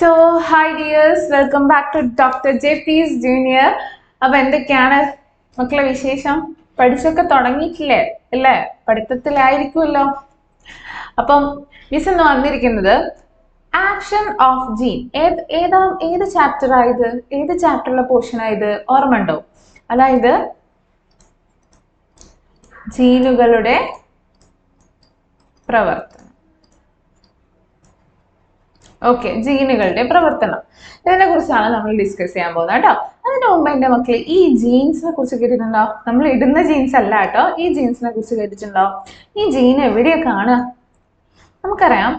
So, hi dears, welcome back to Dr. JP's Junior. അപ്പോൾ എന്തൊക്കെയാണ് മക്കളെ വിശേഷം? പഠിച്ചൊക്കെ തുടങ്ങിയിട്ടില്ലേ? അല്ലേ? പഠിത്തത്തിലായിരിക്കുമല്ലോ. അപ്പം മിസ് ഇന്ന് വന്നിരിക്കുന്നത് ആക്ഷൻ ഓഫ് ജീൻ. ഏത് ചാപ്റ്റർ ആയത്? ഏത് ചാപ്റ്ററിലെ പോർഷൻ ആയത്? ഓർമ്മ ഉണ്ടോ? അതായത് ജീനുകളുടെ പ്രവർത്തനം. ഓക്കെ, ജീനുകളുടെ പ്രവർത്തനം, ഇതിനെ കുറിച്ചാണ് നമ്മൾ ഡിസ്കസ് ചെയ്യാൻ പോകുന്നത് കേട്ടോ. അതിന് മുമ്പ് എൻ്റെ മക്കളെ ഈ ജീൻസിനെ കുറിച്ച് കേട്ടിട്ടുണ്ടോ? നമ്മൾ ഇടുന്ന ജീൻസ് അല്ല കേട്ടോ, ഈ ജീൻസിനെ കുറിച്ച് കേട്ടിട്ടുണ്ടോ? ഈ ജീൻ എവിടെയൊക്കെ കാണുക? നമുക്കറിയാം,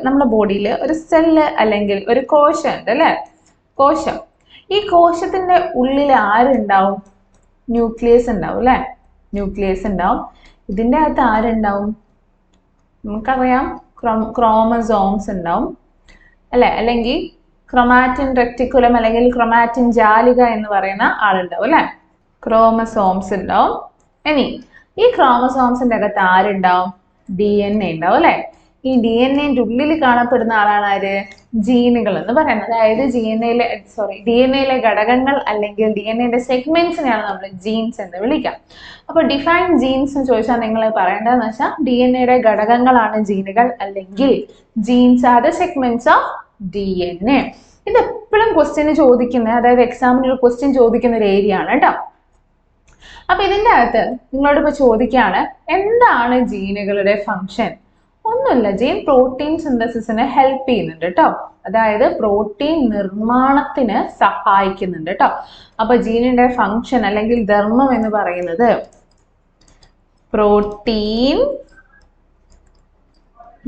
നമ്മുടെ ബോഡിയിൽ ഒരു സെല്ല് അല്ലെങ്കിൽ ഒരു കോശം ഉണ്ട് അല്ലേ? കോശം. ഈ കോശത്തിന്റെ ഉള്ളിൽ ആരുണ്ടാവും? ന്യൂക്ലിയസ് ഉണ്ടാവും അല്ലേ? ന്യൂക്ലിയസ് ഉണ്ടാവും. ഇതിൻ്റെ അകത്ത് ആരുണ്ടാവും? നമുക്കറിയാം, ക്രോമസോംസ് ഉണ്ടാവും അല്ലെ? അല്ലെങ്കിൽ ക്രൊമാറ്റിൻ റെക്ടിക്കുലം അല്ലെങ്കിൽ ക്രൊമാറ്റിൻ ജാലിക എന്ന് പറയുന്ന ആളുണ്ടാവും അല്ലെ? ക്രോമസോംസ് ഉണ്ടാവും. ഇനി ഈ ക്രോമസോംസിന്റെ അകത്ത് ആരുണ്ടാവും? DNA ഉണ്ടാവും അല്ലെ? ഈ DNA ഉള്ളിൽ കാണപ്പെടുന്ന ആളാണ് ആര്? ജീനുകൾ എന്ന് പറയുന്നത്. അതായത് DNA ഘടകങ്ങൾ അല്ലെങ്കിൽ DNA സെഗ്മെന്റ്സിനെയാണ് നമ്മൾ ജീൻസ് എന്ന് വിളിക്കുക. അപ്പോൾ ഡിഫൈൻ ജീൻസ് എന്ന് ചോദിച്ചാൽ നിങ്ങൾ പറയേണ്ടതെന്ന് വെച്ചാൽ DNA ഘടകങ്ങളാണ് ജീനുകൾ, അല്ലെങ്കിൽ genes are the segments of DNA. ഇത് എപ്പോഴും ക്വസ്റ്റ്യൻ ചോദിക്കുന്ന, അതായത് എക്സാമിന് ഒരു ക്വസ്റ്റ്യൻ ചോദിക്കുന്ന ഒരു ഏരിയ ആണ് കേട്ടോ. അപ്പൊ ഇതിന്റെ അകത്ത് നിങ്ങളോട് ഇപ്പൊ ചോദിക്കുകയാണ്, എന്താണ് ജീനുകളുടെ ഫംഗ്ഷൻ? ഒന്നുമില്ല, ജീൻ പ്രോട്ടീൻ സിന്തസിസിനെ ഹെൽപ്പ് ചെയ്യുന്നുണ്ട് കേട്ടോ. അതായത് പ്രോട്ടീൻ നിർമ്മാണത്തിന് സഹായിക്കുന്നുണ്ട് കേട്ടോ. അപ്പൊ ജീനിന്റെ ഫംഗ്ഷൻ അല്ലെങ്കിൽ ധർമ്മം എന്ന് പറയുന്നത് പ്രോട്ടീൻ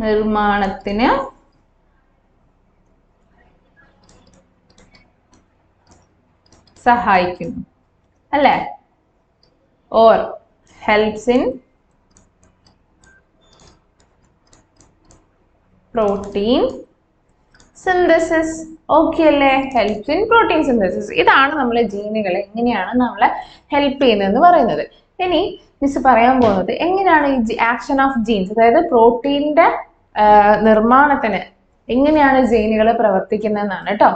നിർമ്മാണത്തിന് സഹായിക്കുന്നു അല്ലേ? Or helps in protein synthesis. Okay അല്ലേ? Helps in protein synthesis. ഇതാണ് നമ്മളെ ജീനുകളെ എങ്ങനെയാണ് നമ്മളെ ഹെൽപ്പ് ചെയ്യുന്നതെന്ന് പറയുന്നത്. ഇനി മിസ് പറയാൻ പോകുന്നത് എങ്ങനെയാണ് ഈ ആക്ഷൻ ഓഫ് ജീൻസ്, അതായത് പ്രോട്ടീനിന്റെ നിർമ്മാണത്തിന് എങ്ങനെയാണ് ജീനുകൾ പ്രവർത്തിക്കുന്നതെന്നാണ് കേട്ടോ.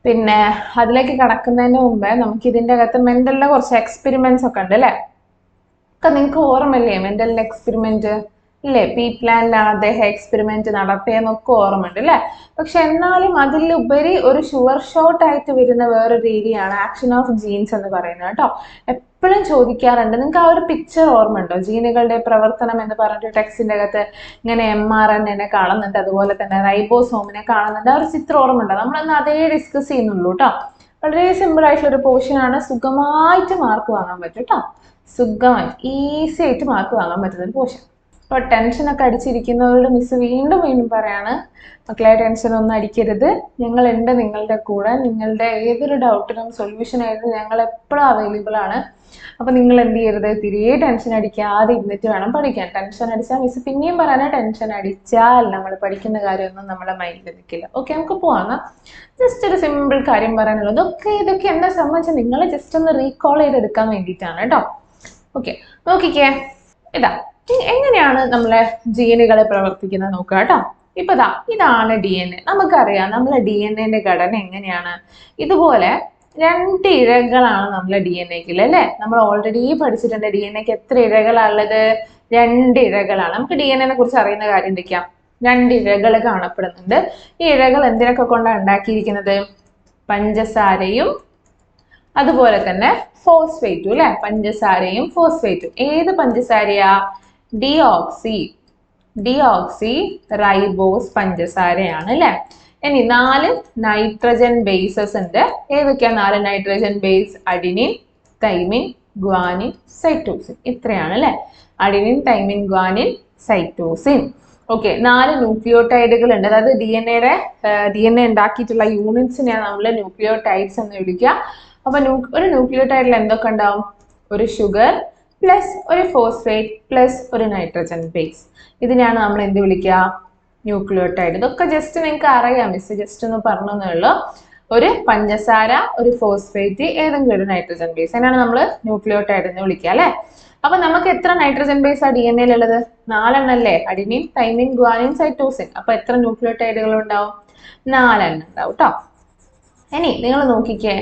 പിന്നെ അതിലേക്ക് കടക്കുന്നതിന് മുമ്പേ നമുക്ക് ഇതിൻ്റെ അകത്ത് മെന്റലിലെ കുറച്ച് എക്സ്പെരിമെന്റ്സ് ഒക്കെ ഉണ്ട് അല്ലേ? ഒക്കെ നിങ്ങൾക്ക് ഓർമ്മയില്ലേ മെന്റലിന്റെ എക്സ്പെരിമെന്റ്? ഇല്ലേ? പീ പ്ലാനിലാണ് അദ്ദേഹം എക്സ്പെരിമെന്റ് നടത്തിയെന്നൊക്കെ ഓർമ്മയുണ്ട് അല്ലേ? പക്ഷെ എന്നാലും അതിലുപരി ഒരു ഷുവർ ഷോട്ട് ആയിട്ട് വരുന്ന വേറൊരു രീതിയാണ് ആക്ഷൻ ഓഫ് ജീൻസ് എന്ന് പറയുന്നത് കേട്ടോ. എപ്പോഴും ചോദിക്കാറുണ്ട്. നിങ്ങൾക്ക് ആ ഒരു പിക്ചർ ഓർമ്മയുണ്ടോ? ജീനുകളുടെ പ്രവർത്തനം എന്ന് പറഞ്ഞിട്ട് ടെക്സ്റ്റിന്റെ അകത്ത് ഇങ്ങനെ mRNA കാണുന്നുണ്ട്, അതുപോലെ തന്നെ റൈബോസോമിനെ കാണുന്നുണ്ട്. ആ ഒരു ചിത്രം ഓർമ്മയുണ്ടോ? നമ്മളന്ന് അതേ ഡിസ്കസ് ചെയ്യുന്നുള്ളൂ കേട്ടോ. വളരെ സിമ്പിൾ ആയിട്ടുള്ള ഒരു പോർഷൻ ആണ്. സുഖമായിട്ട് മാർക്ക് വാങ്ങാൻ പറ്റും കേട്ടോ. സുഖമായിട്ട് ഈസി ആയിട്ട് മാർക്ക് വാങ്ങാൻ പറ്റുന്ന ഒരു പോർഷൻ. അപ്പോൾ ടെൻഷനൊക്കെ അടിച്ചിരിക്കുന്നവരോട് മിസ് വീണ്ടും പറയാണ്, മക്കളെ ടെൻഷൻ ഒന്നും അടിക്കരുത്. ഞങ്ങളുണ്ട് നിങ്ങളുടെ കൂടെ. നിങ്ങളുടെ ഏതൊരു ഡൗട്ടിനും സൊല്യൂഷൻ ആയിട്ട് ഞങ്ങൾ എപ്പോഴും അവൈലബിൾ ആണ്. അപ്പോൾ നിങ്ങൾ എന്ത് ചെയ്യരുത്? തിരികെ ടെൻഷൻ അടിക്കാതെ ഇരുന്നിട്ട് വേണം പഠിക്കാൻ. ടെൻഷൻ അടിച്ചാൽ മിസ് പിന്നെയും പറയാനാ, ടെൻഷൻ അടിച്ചാൽ നമ്മൾ പഠിക്കുന്ന കാര്യമൊന്നും നമ്മളെ മൈൻഡിൽ നിൽക്കില്ല. ഓക്കെ, നമുക്ക് പോവാം. ജസ്റ്റ് ഒരു സിമ്പിൾ കാര്യം പറയാനുള്ളത്, ഇതൊക്കെ എന്നെ സംബന്ധിച്ച് നിങ്ങൾ ജസ്റ്റ് ഒന്ന് റീകോൾ ചെയ്തെടുക്കാൻ വേണ്ടിയിട്ടാണ് കേട്ടോ. ഓക്കെ, നോക്കിക്കേ. എങ്ങനെയാണ് നമ്മളെ ജീനുകളെ പ്രവർത്തിക്കുന്നത് നോക്കുക കേട്ടോ. ഇതാണ് DNA. നമുക്കറിയാം നമ്മളെ DNA ഘടന എങ്ങനെയാണ്. ഇതുപോലെ 2 ഇഴകളാണ് നമ്മളെ DNA അല്ലേ? നമ്മൾ ഓൾറെഡി പഠിച്ചിട്ടുണ്ട് DNA എത്ര ഇഴകളാണുള്ളത്? 2 ഇഴകളാണ്. നമുക്ക് DNA കുറിച്ച് അറിയുന്ന കാര്യം എന്തൊക്കെയാ? 2 ഇഴകൾ കാണപ്പെടുന്നുണ്ട്. ഈ ഇഴകൾ എന്തിനൊക്കെ കൊണ്ടാണ് ഉണ്ടാക്കിയിരിക്കുന്നത്? പഞ്ചസാരയും അതുപോലെ തന്നെ ഫോസ്ഫേറ്റും അല്ലെ? പഞ്ചസാരയും ഫോസ്ഫേറ്റും. ഏത് പഞ്ചസാരയാ? ഡിയോക്സി റൈബോസ് പഞ്ചസാരയാണ് അല്ലെ? ഇനി 4 നൈട്രജൻ ബേസസ് ഉണ്ട്. ഏതൊക്കെയാ 4 nitrogen base? Adenine, thymine, guanine, cytosine. ഇത്രയാണ് അല്ലെ? Adenine, thymine, guanine, cytosine. Okay, 4 ന്യൂക്ലിയോടൈഡുകൾ ഉണ്ട്. അതായത് DNA ഉണ്ടാക്കിയിട്ടുള്ള യൂണിറ്റ്സിനെയാണ് നമ്മൾ ന്യൂക്ലിയോടൈഡ്സ് എന്ന് വിളിക്കുക. അപ്പൊ ഒരു ന്യൂക്ലിയോടൈഡിൽ എന്തൊക്കെ ഉണ്ടാവും? ഒരു ഷുഗർ പ്ലസ് ഒരു ഫോസ്ഫേറ്റ് പ്ലസ് ഒരു നൈട്രജൻ ബേസ്. ഇതിനെയാണ് നമ്മൾ എന്ത് വിളിക്കുക? ന്യൂക്ലിയോടൈഡ്. ഇതൊക്കെ ജസ്റ്റ് നിങ്ങൾക്ക് അറിയാം, മിസ് ജസ്റ്റ് ഒന്ന് പറഞ്ഞേ ഉള്ളൂ. ഒരു പഞ്ചസാര, ഒരു ഫോസ്ഫേറ്റ്, ഏതെങ്കിലും ഒരു നൈട്രജൻ ബേസ്, അതിനാണ് നമ്മൾ ന്യൂക്ലിയോടൈഡ് എന്ന് വിളിക്കുക അല്ലെ? അപ്പൊ നമുക്ക് എത്ര നൈട്രജൻ ബേസ് ആ DNA ഉള്ളത്? 4 എണ്ണല്ലേ? Adenine, thymine, guanine, cytosine. അപ്പൊ എത്ര ന്യൂക്ലിയോടൈഡുകൾ ഉണ്ടാവും? 4 ഉണ്ടാവും കേട്ടോ. ഇനി നിങ്ങൾ നോക്കിക്കേ,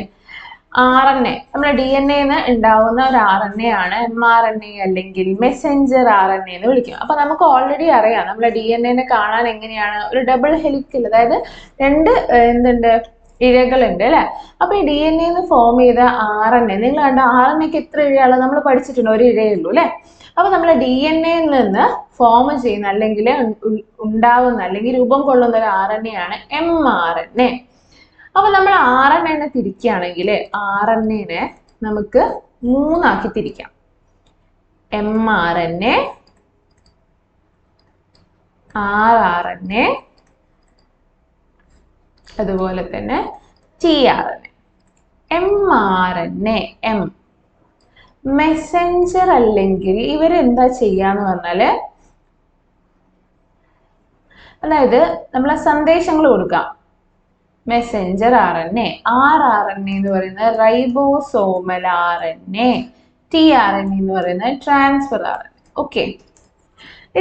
RNA, നമ്മുടെ DNA ഉണ്ടാവുന്ന ഒരു RNA ആണ് mRNA അല്ലെങ്കിൽ മെസ്സഞ്ചർ RNA എന്ന് വിളിക്കും. അപ്പൊ നമുക്ക് ഓൾറെഡി അറിയാം നമ്മുടെ DNA കാണാൻ എങ്ങനെയാണ്, ഒരു ഡബിൾ ഹെലിക്കൽ, അതായത് 2 എന്തുണ്ട്, ഇഴകളുണ്ട് അല്ലെ. അപ്പൊ ഈ DNA ഫോം ചെയ്ത RNA, നിങ്ങൾ കണ്ട RNAക്ക് എത്ര ഇഴയാണ് നമ്മൾ പഠിച്ചിട്ടുണ്ട്, ഒരു ഇഴയേ ഉള്ളൂ അല്ലെ. അപ്പൊ നമ്മളെ DNA നിന്ന് ഫോം ചെയ്യുന്ന അല്ലെങ്കിൽ ഉണ്ടാവുന്ന അല്ലെങ്കിൽ രൂപം കൊള്ളുന്ന ഒരു RNA ആണ് mRNA. അപ്പൊ നമ്മൾ RNA തിരിക്കുകയാണെങ്കിൽ RNA നമുക്ക് 3 ആക്കി തിരിക്കാം. mRNA, rRNA, അതുപോലെ തന്നെ tRNA. mRNA മെസ്സഞ്ചർ അല്ലെങ്കിൽ ഇവരെന്താ ചെയ്യാന്ന് പറഞ്ഞാല്, അതായത് നമ്മളെ സന്ദേശങ്ങൾ കൊടുക്കാം. മെസ്സഞ്ചർ RNA, rRNA എന്ന് പറയുന്നത് റൈബോസോമൽ RNA, tRNA എന്ന് പറയുന്നത് ട്രാൻസ്ഫർ RNA. ഓക്കെ,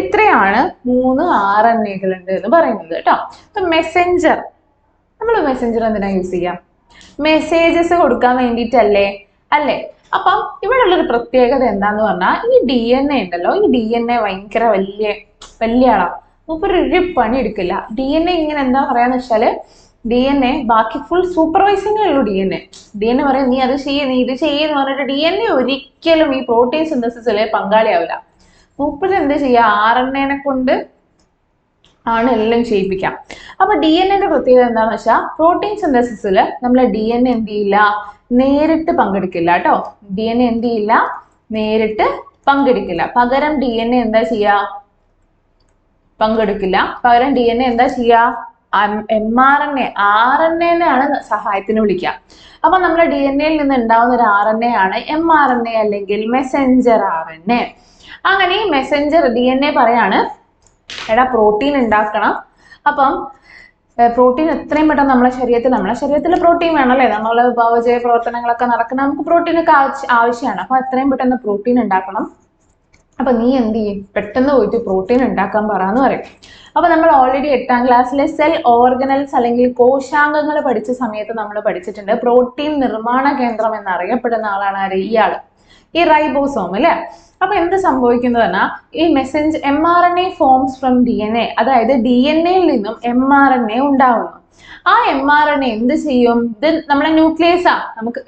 ഇത്രയാണ് 3 RNAകൾ ഉണ്ട് എന്ന് പറയുന്നത് കേട്ടോ. അപ്പൊ മെസ്സഞ്ചർ, നമ്മൾ മെസ്സഞ്ചർ എന്തിനാ യൂസ് ചെയ്യാം? മെസ്സേജസ് കൊടുക്കാൻ വേണ്ടിയിട്ടല്ലേ അല്ലേ? അപ്പം ഇവിടെ ഉള്ളൊരു പ്രത്യേകത എന്താന്ന് പറഞ്ഞാൽ, ഈ DNA ഉണ്ടല്ലോ, ഈ DNA ഭയങ്കര വലിയ ആളാ. ഒരു പണി എടുക്കില്ല. DNA ഇങ്ങനെ എന്താ പറയാന്ന് വെച്ചാല്, DNA ബാക്കി ഫുൾ സൂപ്പർവൈസിംഗ് ഉള്ളൂ. DNA പറയാം നീ അത് ചെയ്യേ, നീ ഇത് ചെയ്യെന്ന് പറഞ്ഞിട്ട് DNA ഒരിക്കലും ഈ പ്രോട്ടീൻ സിന്തസിസിലെ പങ്കാളിയാവില്ല. മൂപ്പര് എന്ത് ചെയ്യാ, RNA കൊണ്ട് ആണ് എല്ലാം ചെയ്യിപ്പിക്കാം. അപ്പൊ DNA പ്രത്യേകത എന്താന്ന് വെച്ചാൽ, പ്രോട്ടീൻ സിന്തസിസിൽ നമ്മളെ DNA എന്ത് ചെയ്യില്ല, നേരിട്ട് പങ്കെടുക്കില്ല കേട്ടോ. DNA എന്ത് ചെയ്യില്ല, നേരിട്ട് പങ്കെടുക്കില്ല. പകരം DNA എന്താ ചെയ്യാ, പങ്കെടുക്കില്ല. പകരം DNA എന്താ ചെയ്യാ, mRNA, RNA ആണ് സഹായത്തിന് വിളിക്കുക. അപ്പൊ നമ്മുടെ DNA നിന്ന് ഉണ്ടാവുന്ന ഒരു RNA ആണ് mRNA അല്ലെങ്കിൽ മെസ്സഞ്ചർ RNA. അങ്ങനെ ഈ മെസ്സഞ്ചർ DNA പറയാണ്, എടാ പ്രോട്ടീൻ ഉണ്ടാക്കണം. അപ്പം പ്രോട്ടീൻ എത്രയും പെട്ടെന്ന് നമ്മളെ ശരീരത്തിൽ പ്രോട്ടീൻ വേണം അല്ലേ, നമ്മളെ വിഭാവജയ പ്രവർത്തനങ്ങളൊക്കെ നടക്കണം, നമുക്ക് പ്രോട്ടീനൊക്കെ ആവശ്യമാണ്. അപ്പൊ എത്രയും പെട്ടെന്ന് പ്രോട്ടീൻ ഉണ്ടാക്കണം. അപ്പൊ നീ എന്ത് ചെയ്യും, പെട്ടെന്ന് പോയിട്ട് പ്രോട്ടീൻ ഉണ്ടാക്കാൻ പറയാന്ന് പറയും. അപ്പൊ നമ്മൾ ഓൾറെഡി 8ാം ക്ലാസ്സിലെ സെൽ ഓർഗനൽസ് അല്ലെങ്കിൽ കോശാംഗങ്ങൾ പഠിച്ച സമയത്ത് നമ്മൾ പഠിച്ചിട്ടുണ്ട്, പ്രോട്ടീൻ നിർമ്മാണ കേന്ദ്രം എന്നറിയപ്പെടുന്ന ആളാണ് ആര്, ഇയാള്, ഈ റൈബോസോം അല്ലെ. അപ്പൊ എന്ത് സംഭവിക്കുന്നു പറഞ്ഞാൽ, ഈ mRNA ഫോംസ് ഫ്രം DNA, അതായത് DNA-യിൽ നിന്നും mRNA ഉണ്ടാവുന്നു. ആ mRNA എന്ത് ചെയ്യും, ഇത് നമ്മളെ ന്യൂക്ലിയസാ. നമുക്ക്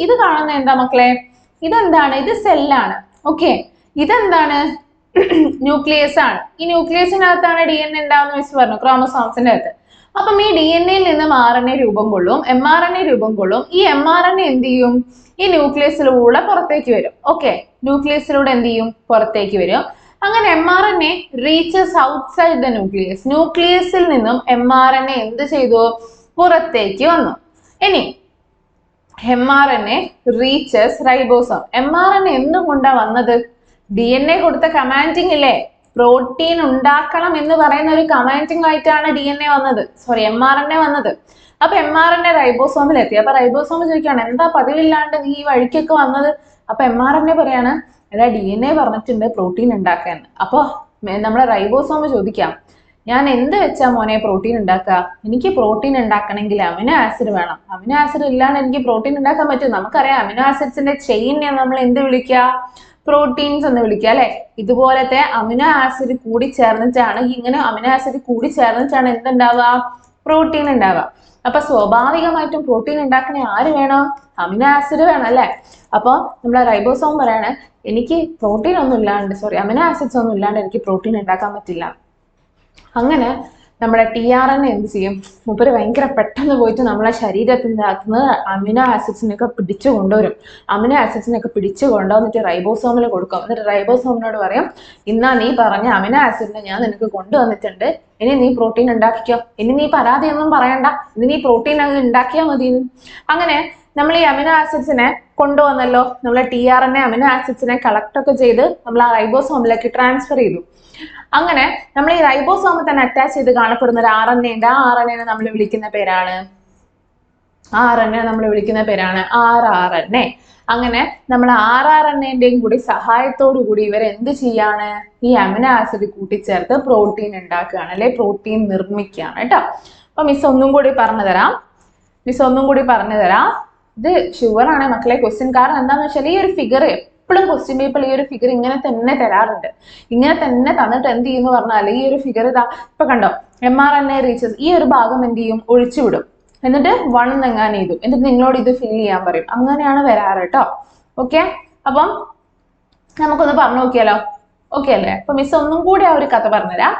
ഇത് കാണുന്ന എന്താ മക്കളെ, ഇതെന്താണ്, ഇത് സെല്ലാണ്. ഓക്കെ, ഇതെന്താണ്, ന്യൂക്ലിയസ് ആണ്. ഈ ന്യൂക്ലിയസിനകത്താണ് DNA ഉണ്ടാവുന്ന വെച്ച് പറഞ്ഞു, ക്രോമസോംസിന്റെ അകത്ത്. അപ്പം ഈ DNA-യിൽ നിന്നും RNA രൂപം കൊള്ളും, mRNA രൂപം കൊള്ളും. ഈ mRNA എന്ത് ചെയ്യും, ഈ ന്യൂക്ലിയസിലൂടെ പുറത്തേക്ക് വരും. ഓക്കെ, ന്യൂക്ലിയസിലൂടെ എന്ത് ചെയ്യും, പുറത്തേക്ക് വരും. അങ്ങനെ mRNA reaches outside the nucleus. ന്യൂക്ലിയസിൽ നിന്നും mRNA എന്ത് ചെയ്തു, പുറത്തേക്ക് വന്നു. ഇനി mRNA റീച്ചസ് റൈബോസോം. mRNA എന്തുകൊണ്ടാ വന്നത്, DNA കൊടുത്ത കമാൻഡിങ് ഇല്ലേ, പ്രോട്ടീൻ ഉണ്ടാക്കണം എന്ന് പറയുന്ന ഒരു കമാൻഡിങ് ആയിട്ടാണ് mRNA വന്നത്. അപ്പൊ mRNA റൈബോസോമിൽ എത്തി. അപ്പൊ റൈബോസോം ചോദിക്കുകയാണ്, എന്താ പതിവില്ലാണ്ട് നീ ഈ വഴിക്കൊക്കെ വന്നത്? അപ്പൊ mRNA പറയാണ്, എടാ DNA പറഞ്ഞിട്ടുണ്ട് പ്രോട്ടീൻ ഉണ്ടാക്കാൻ. അപ്പൊ നമ്മളെ റൈബോസോം ചോദിക്കാം, ഞാൻ എന്ത് വെച്ചാ മോനെ പ്രോട്ടീൻ ഉണ്ടാക്കുക, എനിക്ക് പ്രോട്ടീൻ ഉണ്ടാക്കണമെങ്കിൽ അമിനോ ആസിഡ് വേണം. അമിനോ ആസിഡ് ഇല്ലാണ്ട് എനിക്ക് പ്രോട്ടീൻ ഉണ്ടാക്കാൻ പറ്റും. നമുക്കറിയാം അമിനോ ആസിഡ്സിന്റെ ചെയിനെ നമ്മൾ എന്ത് വിളിക്കുക, പ്രോട്ടീൻസ് എന്ന് വിളിക്കുക അല്ലെ. ഇതുപോലത്തെ അമിനോ ആസിഡ് കൂടി ചേർന്നിട്ടാണ്, ഇങ്ങനെ അമിനോ ആസിഡ് കൂടി ചേർന്നിട്ടാണ് എന്തുണ്ടാവുക, പ്രോട്ടീൻ ഉണ്ടാവുക. അപ്പൊ സ്വാഭാവികമായിട്ടും പ്രോട്ടീൻ ഉണ്ടാക്കണ ആര് വേണം, അമിനോ ആസിഡ് വേണം അല്ലെ. അപ്പൊ നമ്മളെ റൈബോസോം പറയാണ്, എനിക്ക് പ്രോട്ടീൻ ഒന്നും ഇല്ലാണ്ട്, അമിനോ ആസിഡ്സ് ഒന്നും ഇല്ലാണ്ട് എനിക്ക് പ്രോട്ടീൻ ഉണ്ടാക്കാൻ പറ്റില്ല. അങ്ങനെ നമ്മുടെ tRNA എന്ത് ചെയ്യും, മൂപ്പര് ഭയങ്കര പെട്ടെന്ന് പോയിട്ട് നമ്മളെ ശരീരത്തിൻ്റെ അകത്തുനിന്ന് അമിനോ ആസിഡ്സിനൊക്കെ പിടിച്ചു കൊണ്ടുവരും. അമിനോ ആസിഡ്സിനൊക്കെ പിടിച്ചു കൊണ്ടുവന്നിട്ട് റൈബോസോമിൽ കൊടുക്കും. എന്നിട്ട് റൈബോസോമിനോട് പറയും, ഇന്നാ നീ പറഞ്ഞ അമിനോ ആസിഡിനെ ഞാൻ നിനക്ക് കൊണ്ടുവന്നിട്ടുണ്ട്, ഇനി നീ പ്രോട്ടീൻ ഉണ്ടാക്കിക്കോ, ഇനി നീ പരാതിയൊന്നും പറയണ്ട, ഇനി നീ പ്രോട്ടീൻ അങ്ങ് ഉണ്ടാക്കിയാൽ മതി. അങ്ങനെ നമ്മൾ ഈ അമിനോ ആസിഡ്സിനെ കൊണ്ടുവന്നല്ലോ, നമ്മളെ tRNA അമിനോ ആസിഡ്സിനെ കളക്ട് ഒക്കെ ചെയ്ത് നമ്മൾ ആ റൈബോസോമിലേക്ക് ട്രാൻസ്ഫർ ചെയ്തു. അങ്ങനെ നമ്മൾ ഈ റൈബോസോമിൽ തന്നെ അറ്റാച്ച് ചെയ്ത് കാണപ്പെടുന്ന ഒരു RNA ഉണ്ട്. ആ RNA നമ്മൾ വിളിക്കുന്ന പേരാണ് rRNA. അങ്ങനെ നമ്മൾ rRNA-ന്റെയും കൂടി സഹായത്തോടു കൂടി ഇവർ എന്ത് ചെയ്യാണ്, ഈ അമിനോ ആസിഡ് കൂട്ടിച്ചേർത്ത് പ്രോട്ടീൻ ഉണ്ടാക്കുകയാണ്, അല്ലെ പ്രോട്ടീൻ നിർമ്മിക്കുകയാണ് കേട്ടോ. അപ്പൊ മിസ് ഒന്നും കൂടി പറഞ്ഞു തരാം. ഇത് ഷുവറാണ് മക്കളെ ക്വസ്റ്റ്യൻ. കാരണം എന്താണെന്ന് വെച്ചാൽ ഈ ഒരു ഫിഗർ എപ്പോഴും ക്വസ്റ്റ്യൻ പേപ്പറിൽ ഈ ഒരു ഫിഗർ ഇങ്ങനെ തന്നെ തരാറുണ്ട്. ഇങ്ങനെ തന്നെ തന്നിട്ട് എന്ത് ചെയ്യുന്നു പറഞ്ഞാൽ ഈ ഒരു ഫിഗർ ഇതാ ഇപ്പൊ കണ്ടോ, mRNA റീച്ചസ് ഈ ഒരു ഭാഗം എന്ത് ചെയ്യും, ഒഴിച്ചുവിടും. എന്നിട്ട് 1 എങ്ങാനും എഴുതും. എന്നിട്ട് നിങ്ങളോട് ഇത് ഫിൽ ചെയ്യാൻ പറയും. അങ്ങനെയാണ് വരാറ് കേട്ടോ. ഓക്കെ, അപ്പം നമുക്കൊന്ന് പറഞ്ഞു നോക്കിയാലോ? ഓക്കെ അല്ലേ? അപ്പൊ മിസ് ഒന്നും കൂടി ആ ഒരു കഥ പറഞ്ഞുതരാം.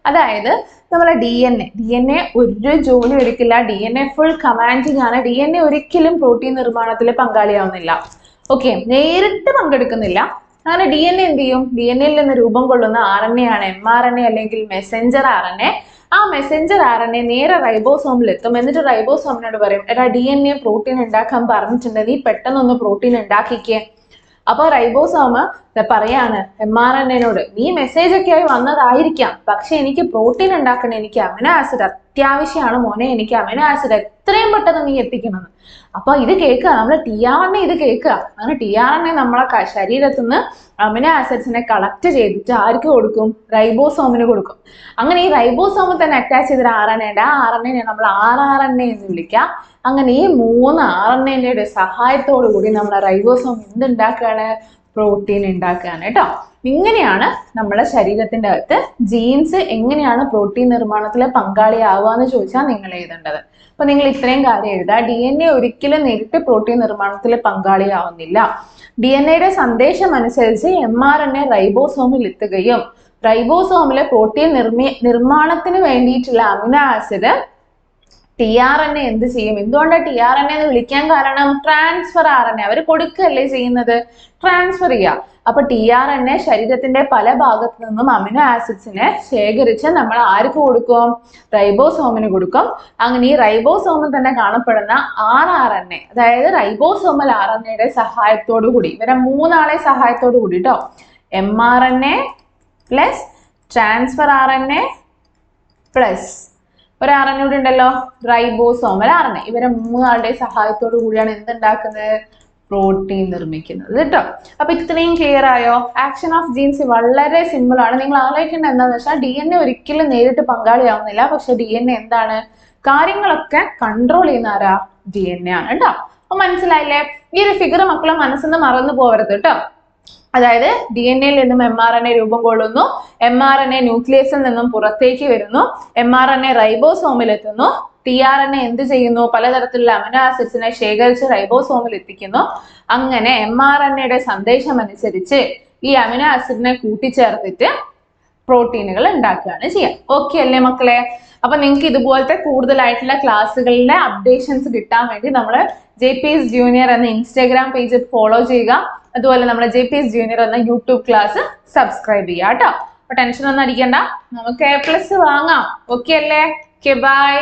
അതായത് നമ്മളെ DNA ഒരു ജോലി എടുക്കില്ല. DNA ഫുൾ കമാൻഡിങ് ആണ്. DNA ഒരിക്കലും പ്രോട്ടീൻ നിർമ്മാണത്തിൽ പങ്കാളിയാവുന്നില്ല. ഓക്കെ, നേരിട്ട് പങ്കെടുക്കുന്നില്ല. അങ്ങനെ DNA എന്ത് ചെയ്യും? DNA നിന്ന് രൂപം കൊള്ളുന്ന RNA ആണ് mRNA അല്ലെങ്കിൽ മെസ്സഞ്ചർ RNA. ആ മെസ്സഞ്ചർ RNA നേരെ റൈബോസോമിൽ എത്തും. എന്നിട്ട് റൈബോസോമിനോട് പറയും, എടാ DNA പ്രോട്ടീൻ ഉണ്ടാക്കാൻ പറഞ്ഞിട്ടുണ്ട്, നീ പെട്ടെന്നൊന്ന് പ്രോട്ടീൻ ഉണ്ടാക്കിക്കേ. അപ്പൊ റൈബോസോം പറയാണ് mRNA-നോട്, നീ മെസ്സേജ് ഒക്കെ ആയി വന്നതായിരിക്കാം, പക്ഷെ എനിക്ക് പ്രോട്ടീൻ ഉണ്ടാക്കണം, എനിക്ക് അമിനോ ആസിഡ് അത്യാവശ്യമാണ് മോനെ, എനിക്ക് അമിനോ ആസിഡ് എത്രയും പെട്ടെന്ന് നീ എത്തിക്കണം. അപ്പൊ ഇത് കേൾക്കുക, നമ്മള് tRNA ഇത് കേൾക്കുക. അങ്ങനെ tRNA നമ്മളെ ശരീരത്തിൽ നിന്ന് അമിനോ ആസിഡ്സിനെ കളക്ട് ചെയ്തിട്ട് ആർക്ക് കൊടുക്കും? റൈബോസോമിന് കൊടുക്കും. അങ്ങനെ ഈ റൈബോസോമിൽ തന്നെ അറ്റാച്ച് ചെയ്ത RNA ഉണ്ട്. ആ RNA നമ്മൾ rRNA എന്ന് വിളിക്കാം. അങ്ങനെ ഈ 3 RNA-യുടെ സഹായത്തോടു കൂടി നമ്മളെ റൈബോസോം എന്തുണ്ടാക്കുകയാണ്? പ്രോട്ടീൻ ഉണ്ടാക്കുകയാണ് കേട്ടോ. ഇങ്ങനെയാണ് നമ്മളെ ശരീരത്തിന്റെ അകത്ത് ജീൻസ് എങ്ങനെയാണ് പ്രോട്ടീൻ നിർമ്മാണത്തിലെ പങ്കാളിയാവുക എന്ന് ചോദിച്ചാൽ നിങ്ങൾ എഴുതേണ്ടത്. അപ്പൊ നിങ്ങൾ ഇത്രയും കാര്യം എഴുതുക. DNA ഒരിക്കലും നേരിട്ട് പ്രോട്ടീൻ നിർമ്മാണത്തിൽ പങ്കാളിയാവുന്നില്ല. DNA-യുടെ സന്ദേശം അനുസരിച്ച് mRNA റൈബോസോമിൽ എത്തുകയും റൈബോസോമിലെ പ്രോട്ടീൻ നിർമ്മാണത്തിന് വേണ്ടിയിട്ടുള്ള അമിനോ ആസിഡ് tRNA എന്ത് ചെയ്യും? എന്തുകൊണ്ടാണ് tRNA എന്ന് വിളിക്കാൻ കാരണം? ട്രാൻസ്ഫർ RNA അവർ കൊടുക്കുകയല്ലേ ചെയ്യുന്നത്, ട്രാൻസ്ഫർ ചെയ്യുക. അപ്പൊ tRNA ശരീരത്തിന്റെ പല ഭാഗത്തു നിന്നും അമിനോ ആസിഡ്സിനെ ശേഖരിച്ച് നമ്മൾ ആർക്ക് കൊടുക്കും? റൈബോസോമിന് കൊടുക്കും. അങ്ങനെ ഈ റൈബോസോമിൽ തന്നെ കാണപ്പെടുന്ന rRNA, അതായത് റൈബോസോമൽ RNA-യുടെ സഹായത്തോടു കൂടി, ഇവരെ 3 ആളെ സഹായത്തോടു കൂടി കേട്ടോ, mRNA plus transfer RNA plus ഒരു RNA കൂടി ഉണ്ടല്ലോ, റൈബോസോമൽ RNA, ഇവരെ 3 ആളുടെ സഹായത്തോടു കൂടിയാണ് എന്തുണ്ടാക്കുന്നത്? പ്രോട്ടീൻ നിർമ്മിക്കുന്നത് കേട്ടോ. അപ്പൊ ഇത്രയും ക്ലിയർ ആയോ? ആക്ഷൻ ഓഫ് ജീൻസ് വളരെ സിമ്പിൾ ആണ്. നിങ്ങൾ ആലോചിക്കേണ്ടത് എന്താണെന്ന് വെച്ചാൽ DNA ഒരിക്കലും നേരിട്ട് പങ്കാളിയാവുന്നില്ല. പക്ഷെ DNA എന്താണ്? കാര്യങ്ങളൊക്കെ കൺട്രോൾ ചെയ്യുന്ന ആരാ? DNA ആണ് കേട്ടോ. അപ്പൊ മനസ്സിലായില്ലേ? ഈ ഒരു ഫിഗർ മക്കളെ മനസ്സിന്ന് മറന്നു പോകരുത് കേട്ടോ. അതായത് DNA-യിൽ നിന്നും mRNA രൂപം കൊള്ളുന്നു, mRNA ന്യൂക്ലിയസിൽ നിന്നും പുറത്തേക്ക് വരുന്നു, mRNA റൈബോസോമിൽ എത്തുന്നു, tRNA എന്ത് ചെയ്യുന്നു? പലതരത്തിലുള്ള അമിനോ ആസിഡ്സിനെ ശേഖരിച്ച് റൈബോസോമിൽ എത്തിക്കുന്നു. അങ്ങനെ mRNA-യുടെ സന്ദേശം അനുസരിച്ച് ഈ അമിനോ ആസിഡിനെ കൂട്ടിച്ചേർത്തിട്ട് പ്രോട്ടീനുകൾ ഉണ്ടാക്കുകയാണ് ചെയ്യുക. ഓക്കെ അല്ലേ മക്കളെ? അപ്പൊ നിങ്ങൾക്ക് ഇതുപോലത്തെ കൂടുതലായിട്ടുള്ള ക്ലാസ്സുകളിലെ അപ്ഡേഷൻസ് കിട്ടാൻ വേണ്ടി നമ്മള് JPS Junior എന്ന ഇൻസ്റ്റാഗ്രാം പേജ് ഫോളോ ചെയ്യുക. അതുപോലെ നമ്മുടെ JPS Junior എന്ന യൂട്യൂബ് ക്ലാസ് സബ്സ്ക്രൈബ് ചെയ്യുക കേട്ടോ. അപ്പൊ ടെൻഷൻ ഒന്നും അടിക്കണ്ട, നമുക്ക് A+ വാങ്ങാം. ഓക്കെ അല്ലേ? Okay, by.